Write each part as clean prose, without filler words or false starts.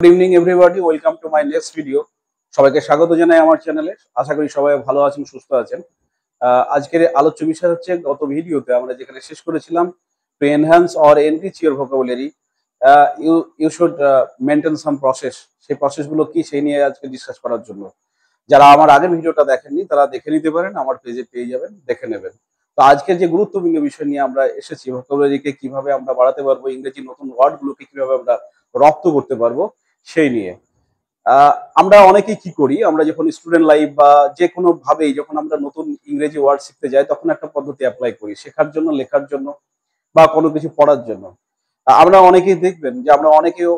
Good evening everybody, welcome to my next video. সবাইকে স্বাগত জানাই আমার চ্যানেলে। আশা করি সবাই ভালো আছেন, সুস্থ আছেন। আজকের আলোচ্য বিষয় হচ্ছে, গত ভিডিওতে আমরা যেখানে শেষ করেছিলাম, to enhance or enrich your vocabulary you should maintain some process. সেই প্রসেসগুলো কি সেই নিয়ে আজকে ডিসকাস করার জন্য। যারা আমার আগের ভিডিওটা দেখেননি তারা দেখে নিতে পারেন, আমার পেজে পেয়ে যাবেন, দেখে নেবেন। তো আজকের যে গুরুত্বপূর্ণ বিষয় নিয়ে আমরা এসেছি, ভোকাবুলারিকে কিভাবে আমরা বাড়াতে পারবো, ইংরেজি নতুন ওয়ার্ডগুলোকে কিভাবে আমরা রপ্ত করতে পারবো সেই নিয়ে। আমরা অনেকেই কি করি, আমরা যখন স্টুডেন্ট লাইফ বা যে কোনো ভাবেই যখন আমরা নতুন ইংরেজি ওয়ার্ড শিখতে যাই, তখন একটা পদ্ধতি অ্যাপ্লাই করি শেখার জন্য, লেখার জন্য বা কোনো কিছু পড়ার জন্য। আমরা অনেকেই দেখবেন যে আমরা অনেকেও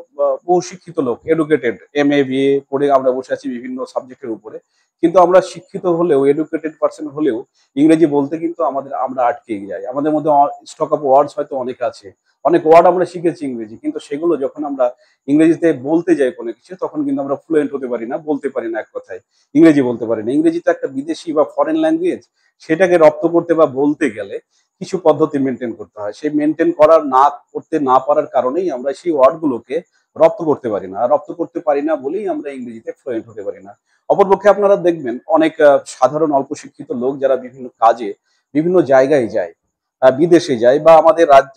বহু শিক্ষিত লোক, এডুকেটেড, MA BA করে আমরা বসে আছি বিভিন্ন সাবজেক্টের উপরে, কিন্তু আমরা শিক্ষিত হলেও, এডুকেটেড পার্সন হলেও ইংরেজি বলতে কিন্তু আমরা আটকে যাই। আমাদের মধ্যে স্টক অফ ওয়ার্ডস হয়তো অনেক আছে, অনেক ওয়ার্ড আমরা শিখেছি ইংরেজি, কিন্তু সেগুলো যখন আমরা ইংরেজিতে বলতে যাই কোনো কিছু, তখন কিন্তু আমরা ফ্লুয়েন্ট হতে পারি না, বলতে পারি না। এক কথায় ইংরেজি বলতে পারি না। ইংরেজি তো একটা বিদেশি বা ফরেন ল্যাঙ্গুয়েজ, সেটাকে রপ্ত করতে বা বলতে গেলে কিছু পদ্ধতি মেনটেন করতে হয়। সেই মেনটেন করতে না পারার কারণেই আমরা সেই ওয়ার্ডগুলোকে রপ্ত করতে পারি না। রপ্ত করতে পারি না বলেই আমরা ইংরেজিতে ফ্লুয়েন্ট হতে পারি না। অপরপক্ষে আপনারা দেখবেন অনেক সাধারণ অল্প শিক্ষিত লোক যারা বিভিন্ন কাজে বিভিন্ন জায়গায় যায়, বিদেশে যায়, বা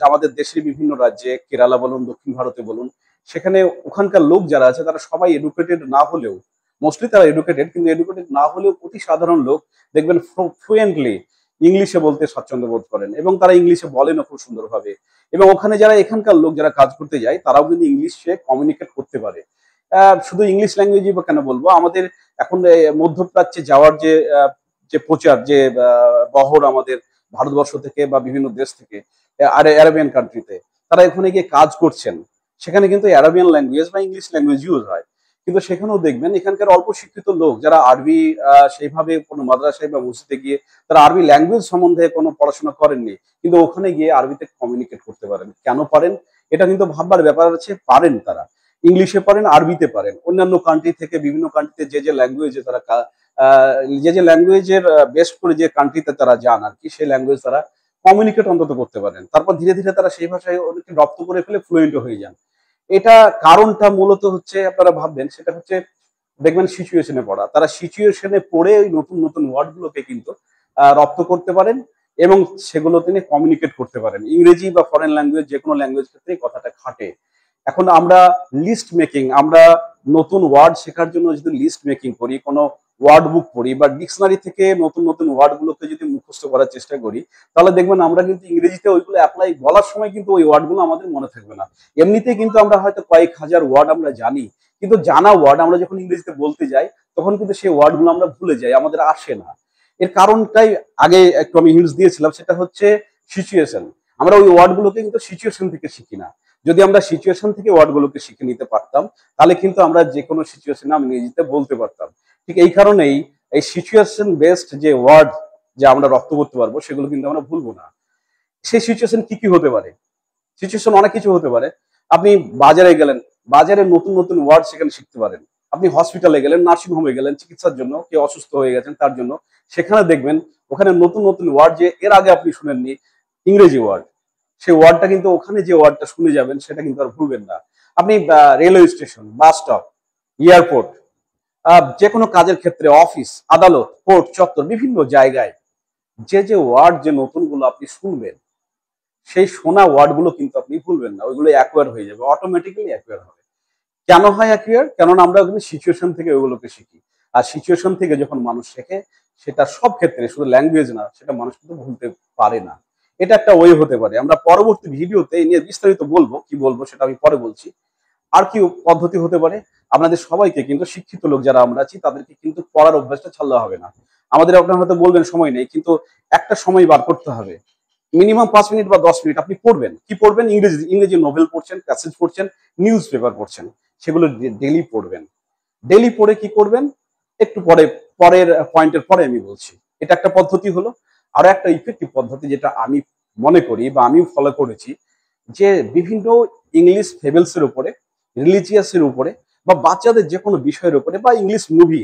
আমাদের দেশের বিভিন্ন রাজ্যে, কেরালা বলুন, দক্ষিণ ভারতে বলুন, সেখানে ওখানকার লোক যারা আছে তারা সবাই এডুকেটেড না হলেও, মোস্টলি তারা এডুকেটেড, কিন্তু এডুকেটেড না হলেও অতি সাধারণ লোক দেখবেন ফ্লুয়েন্টলি ইংলিশে বলতে স্বাচ্ছন্দ্য বোধ করেন, এবং তারা ইংলিশে বলেনও খুব সুন্দরভাবে। এবং ওখানে যারা এখানকার লোক যারা কাজ করতে যায়, তারাও কিন্তু ইংলিশে কমিউনিকেট করতে পারে। শুধু ইংলিশ ল্যাঙ্গুয়েজই বা কেন বলবো, আমাদের এখন মধ্যপ্রাচ্যে যাওয়ার যে যে প্রচার, যে বহর আমাদের ভারতবর্ষ থেকে বা বিভিন্ন দেশ থেকে, আর অ্যারাবিয়ান কান্ট্রিতে তারা এখানে গিয়ে কাজ করছেন, সেখানে কিন্তু অ্যারাবিয়ান ল্যাঙ্গুয়েজ বা ইংলিশ ল্যাঙ্গুয়েজ ইউজ হয়। কিন্তু সেখানেও দেখবেন এখানকার অল্প শিক্ষিত লোক যারা আরবি সেইভাবে কোনো মাদ্রাসায় বা মসজিদে গিয়ে তারা আরবি ল্যাঙ্গুয়েজ সম্বন্ধে কোনো পড়াশোনা করেননি, কিন্তু ওখানে গিয়ে আরবিতে কমিউনিকেট করতে পারেন। কেন পারেন? এটা কিন্তু ভাববার ব্যাপার আছে। পারেন তারা, ইংলিশে পারেন, আরবিতে পারেন। অন্যান্য কান্ট্রি থেকে, বিভিন্ন কান্ট্রিতে যে ল্যাঙ্গুয়েজে তারা যে ল্যাঙ্গুয়েজের বেস্ট করে যে কান্ট্রিতে তারা যান আর কি, সেই ল্যাঙ্গুয়েজ তারা কমিউনিকেট অন্তত করতে পারেন। তারপর ধীরে ধীরে তারা সেই ভাষায় অনেকে রপ্ত করে ফেলে ফ্লুয়েন্ট হয়ে যান। এটা কারণটা মূলত হচ্ছে, আপনারা ভাববেন সেটা হচ্ছে, দেখবেন সিচুয়েশনে পড়া। তারা সিচুয়েশনে পড়ে ওই নতুন নতুন ওয়ার্ড গুলোকে কিন্তু রপ্ত করতে পারেন, এবং সেগুলো তিনি কমিউনিকেট করতে পারেন। ইংরেজি বা ফরেন ল্যাঙ্গুয়েজ, যে কোনো ল্যাঙ্গুয়েজ ক্ষেত্রে কথাটা খাটে। এখন আমরা লিস্ট মেকিং, আমরা নতুন ওয়ার্ড শেখার জন্য যদি লিস্ট মেকিং করি, কোনো ওয়ার্ড বুক পড়ি বা ডিকশনারি থেকে নতুন নতুন ওয়ার্ড গুলোকে যদি মুখস্থ করার চেষ্টা করি, তাহলে দেখবেন আমরা কিন্তু ইংরেজিতে ওইগুলো অ্যাপ্লাই বলার সময় কিন্তু ওই ওয়ার্ডগুলো আমাদের মনে থাকবে না। এমনিতেই কিন্তু আমরা হয়তো কয়েক হাজার ওয়ার্ড আমরা জানি, কিন্তু জানা ওয়ার্ড আমরা যখন ইংরেজিতে বলতে যাই, তখন কিন্তু সেই ওয়ার্ডগুলো আমরা ভুলে যাই, আমাদের আসে না। এর কারণটাই আগে একটু আমি হিন্টস দিয়েছিলাম, সেটা হচ্ছে সিচুয়েশন। আমরা ওই ওয়ার্ডগুলোকে কিন্তু সিচুয়েশন থেকে শিখি না। যদি আমরা সিচুয়েশন থেকে ওয়ার্ডগুলোকে শিখে নিতে পারতাম, তাহলে কিন্তু আমরা যে কোনো সিচুয়েশনে আমি ইংরেজিতে বলতে পারতাম। ঠিক এই কারণেই এই সিচুয়েশন বেসড যে ওয়ার্ড যে আমরা রপ্ত করতে পারবো, সেগুলো কিন্তু আমরা ভুলবো না। সেই সিচুয়েশন কি কি হতে পারে? সিচুয়েশন অনেক কিছু হতে পারে। আপনি বাজারে গেলেন, বাজারে নতুন নতুন ওয়ার্ড সেখানে শিখতে পারেন। আপনি হসপিটালে গেলেন, নার্সিং হোমে গেলেন চিকিৎসার জন্য, কেউ অসুস্থ হয়ে গেছেন তার জন্য, সেখানে দেখবেন ওখানে নতুন নতুন ওয়ার্ড যে এর আগে আপনি শুনেননি, ইংরেজি ওয়ার্ড, সেই ওয়ার্ডটা কিন্তু ওখানে যে ওয়ার্ডটা শুনে যাবেন সেটা কিন্তু আর ভুলবেন না। আপনি railway station, bus stop, airport, যে কোনো কাজের ক্ষেত্রে, অফিস, আদালত, কোর্ট চত্বর, বিভিন্ন জায়গায় যে যে ওয়ার্ড, যে নতুনগুলো আপনি শুনবেন, সেই শোনা ওয়ার্ডগুলো কিন্তু আপনি ভুলবেন না। ওইগুলো অ্যাকোয়ার হয়ে যাবে, অটোমেটিক্যালি অ্যাকোয়ার হবে। কেন হয় অ্যাকোয়ার? কেননা আমরা কিন্তু সিচুয়েশন থেকে ওইগুলোকে শিখি। আর সিচুয়েশন থেকে যখন মানুষ শেখে, সেটা সব ক্ষেত্রে, শুধু ল্যাঙ্গুয়েজ না, সেটা মানুষ কিন্তু ভুলতে পারে না। এটা একটা ওয়ে হতে পারে। আমরা পরবর্তী ভিডিওতে এই নিয়ে বিস্তারিত বলবো, কি বলবো সেটা আমি পরে বলছি। আর কি পদ্ধতি হতে পারে? আপনাদের সবাইকে কিন্তু, শিক্ষিত লোক যারা আমরা আছি, তাদেরকে কিন্তু পড়ার অভ্যাসটা ছাড়লে হবে না। আমাদের, আপনারা হয়তো বলবেন সময় নেই, কিন্তু একটা সময় বার করতে হবে। মিনিমাম 5 মিনিট বা 10 মিনিট আপনি পড়বেন। কি পড়বেন? ইংরেজি ইংরেজি নোবেল পড়ছেন, প্যাসেজ পড়ছেন, নিউজ পেপার পড়ছেন, সেগুলো ডেলি পড়বেন। ডেলি পড়ে কি করবেন? একটু পরে, পরের পয়েন্টের পরে আমি বলছি। এটা একটা পদ্ধতি হলো। আরো একটা ইফেক্টিভ পদ্ধতি, যেটা আমি মনে করি বা আমিও ফলো করেছি, যে বিভিন্ন ইংলিশ ফেবেলস এর উপরে, রিলিজিয়াস এর উপরে, বা বাচ্চাদের যে কোনো বিষয়ের উপরে, বা ইংলিশ মুভি,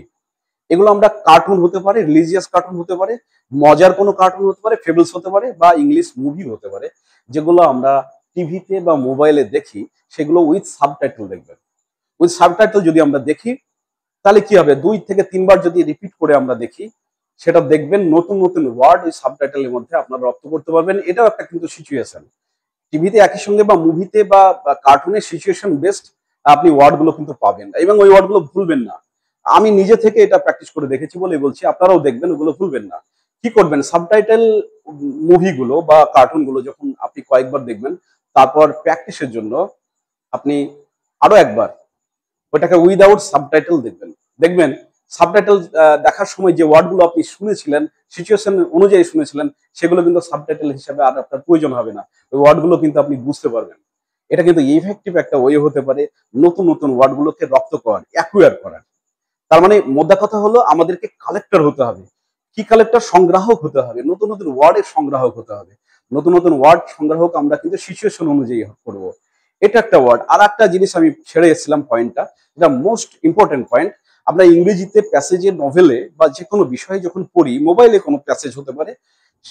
এগুলো আমরা কার্টুন হতে পারে, রিলিজিয়াস কার্টুন হতে পারে, মজার কোনো কার্টুন হতে পারে, ফেবলস হতে পারে, বা ইংলিশ মুভি হতে পারে, যেগুলো আমরা টিভিতে বা মোবাইলে দেখি, সেগুলো উইথ সাবটাইটেল দেখবেন। ওই সাবটাইটেল যদি আমরা দেখি তাহলে কি হবে, 2 থেকে 3 বার যদি রিপিট করে আমরা দেখি, সেটা দেখবেন নতুন নতুন ওয়ার্ড ওই সাবটাইটেলের মধ্যে আপনারা রপ্ত করতে পারবেন। এটাও একটা কিন্তু সিচুয়েশন। টিভিতে একই সঙ্গে বা মুভিতে বা কার্টুনের সিচুয়েশন বেসড আপনি ওয়ার্ডগুলো কিন্তু পাবেন এবং ওই ওয়ার্ডগুলো ভুলবেন না। আমি নিজে থেকে এটা প্র্যাকটিস করে দেখেছি বলেই বলছি, আপনারাও দেখবেন, ওগুলো ভুলবেন না। কি করবেন, সাবটাইটেল মুভিগুলো বা কার্টুনগুলো যখন আপনি কয়েকবার দেখবেন, তারপর প্র্যাকটিসের জন্য আপনি আরো একবার ওটাকে উইদাউট সাবটাইটেল দেখবেন। দেখবেন সাবটাইটেল দেখার সময় যে ওয়ার্ডগুলো আপনি শুনেছিলেন, সিচুয়েশন অনুযায়ী শুনেছিলেন, সেগুলো কিন্তু সাবটাইটেল হিসাবে আর আপনার প্রয়োজন হবে না। ওই ওয়ার্ডগুলো কিন্তু আপনি বুঝতে পারবেন। এটা কিন্তু ইফেক্টিভ একটা ওয়ে হতে পারে নতুন নতুন ওয়ার্ডগুলোকে রপ্ত করার, অ্যাকুয়ার করার। তার মানে মোদ্দা কথা হলো আমাদেরকে কালেক্টর হতে হবে। কি কালেক্টর? সংগ্রাহক হতে হবে, নতুন নতুন ওয়ার্ডের সংগ্রাহক হতে হবে। নতুন নতুন ওয়ার্ড সংগ্রাহক আমরা কিন্তু সিচুয়েশন অনুযায়ী করব। এটা একটা ওয়ার্ড। আর একটা জিনিস আমি ছেড়ে এসেছিলাম পয়েন্টটা, এটা মোস্ট ইম্পর্টেন্ট পয়েন্ট। আমরা ইংরেজিতে প্যাসেজে, নভেলে বা যে কোনো বিষয়ে যখন পড়ি, মোবাইলে কোনো প্যাসেজ হতে পারে,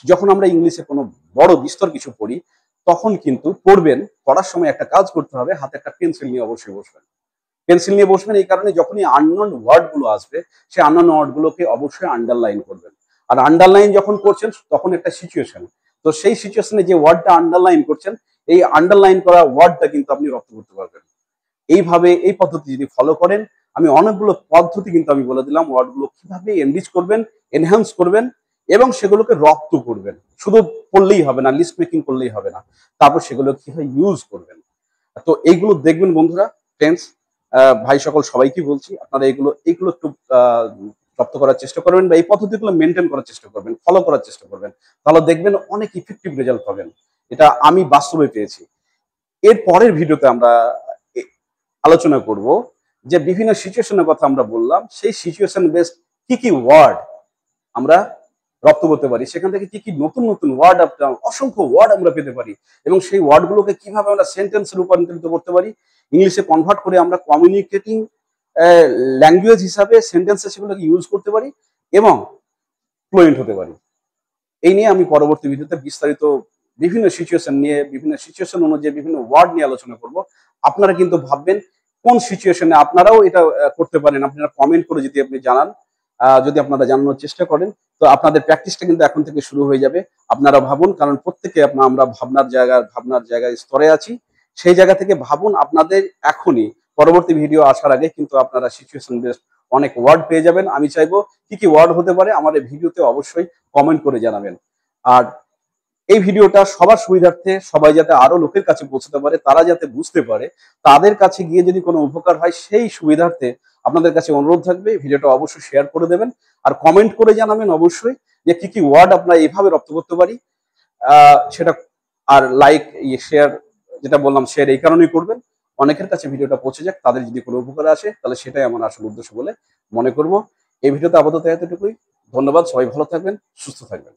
যখন আমরা ইংলিশে কোনো বড় বিস্তর কিছু পড়ি, তখন কিন্তু পড়বেন, পড়ার সময় একটা কাজ করতে হবে, হাতে একটা পেন্সিল নিয়ে অবশ্যই বসবেন। পেন্সিল নিয়ে বসবেন এই কারণে, যখনই আননোন ওয়ার্ড গুলো আসবে, সেই আননোন ওয়ার্ড গুলোকে অবশ্যই আন্ডারলাইন করবেন। আর আন্ডারলাইন যখন করছেন তখন একটা সিচুয়েশন, তো সেই সিচুয়েশনে যে ওয়ার্ডটা আন্ডারলাইন করছেন, এই আন্ডারলাইন করা ওয়ার্ডটা কিন্তু আপনি রপ্ত করতে পারবেন। এইভাবে এই পদ্ধতি যদি ফলো করেন, আমি অনেকগুলো পদ্ধতি কিন্তু আমি বলে দিলাম ওয়ার্ডগুলো কিভাবে এনরিচ করবেন, এনহ্যান্স করবেন এবং সেগুলোকে রপ্ত করবেন। শুধু পড়লেই হবে না, লিস্ট মেকিং করলেই হবে না, তারপর সেগুলো কিভাবে ইউজ করবেন। তো এইগুলো দেখবেন বন্ধুরা, ফ্রেন্ডস, ভাই সকল সবাইকে বলছি, আপনারা এগুলো এগুলো একটু রপ্ত করার চেষ্টা করবেন বা এই পদ্ধতিগুলো মেনটেন করার চেষ্টা করবেন, ফলো করার চেষ্টা করবেন। তাহলে দেখবেন অনেক ইফেক্টিভ রেজাল্ট পাবেন। এটা আমি বাস্তবে পেয়েছি। এর পরের ভিডিওতে আমরা আলোচনা করব যে বিভিন্ন সিচুয়েশনের কথা আমরা বললাম, সেই সিচুয়েশন বেসড কি কি ওয়ার্ড আমরা রপ্ত করতে পারি, সেখান থেকে কি কি নতুন নতুন ওয়ার্ড, অসংখ্য ওয়ার্ড আমরা পেতে পারি এবং সেই ওয়ার্ডগুলোকে কিভাবে আমরা সেন্টেন্সে রূপান্তরিত করতে পারি, ইংলিশে কনভার্ট করে আমরা কমিউনিকেটিং ল্যাঙ্গুয়েজ হিসাবে সেন্টেন্সে সেগুলোকে ইউজ করতে পারি এবং ফ্লুয়েন্ট হতে পারি। এই নিয়ে আমি পরবর্তী ভিডিওতে বিস্তারিত বিভিন্ন সিচুয়েশন নিয়ে, বিভিন্ন সিচুয়েশন অনুযায়ী বিভিন্ন ওয়ার্ড নিয়ে আলোচনা করব। আপনারা কিন্তু ভাববেন কোন সিচুয়েশনে আপনারাও এটা করতে পারেন, আপনারা কমেন্ট করে যদি আপনি জানান, যদি আপনারা জানানোর চেষ্টা করেন, তো আপনাদের প্র্যাকটিসটা কিন্তু এখন থেকে শুরু হয়ে যাবে। আপনারা ভাবুন, কারণ প্রত্যেকে আমরা ভাবনার জায়গায় স্তরে আছি। সেই জায়গা থেকে ভাবুন, আপনাদের এখনই পরবর্তী ভিডিও আসার আগে কিন্তু আপনারা সিচুয়েশন বেসড অনেক ওয়ার্ড পেয়ে যাবেন। আমি চাইবো কি কি ওয়ার্ড হতে পারে আমার এই ভিডিওতে অবশ্যই কমেন্ট করে জানাবেন। আর এই ভিডিওটা সবার সুবিধার্থে, সবাই যাতে আরো লোকের কাছে পৌঁছতে পারে, তারা যাতে বুঝতে পারে, তাদের কাছে গিয়ে যদি কোনো উপকার হয়, সেই সুবিধার্থে আপনাদের কাছে অনুরোধ থাকবে ভিডিওটা অবশ্যই শেয়ার করে দেবেন আর কমেন্ট করে জানাবেন অবশ্যই যে কি কি ওয়ার্ড আমরা এইভাবে রপ্ত করতে পারি। সেটা আর লাইক, শেয়ার, যেটা বললাম শেয়ার এই কারণেই করবেন, অনেকের কাছে ভিডিওটা পৌঁছে যাক, তাদের যদি কোনো উপকার আসে তাহলে সেটাই আমার আসল উদ্দেশ্য বলে মনে করব। এই ভিডিওতে আপাতত এতটুকুই। ধন্যবাদ, সবাই ভালো থাকবেন, সুস্থ থাকবেন।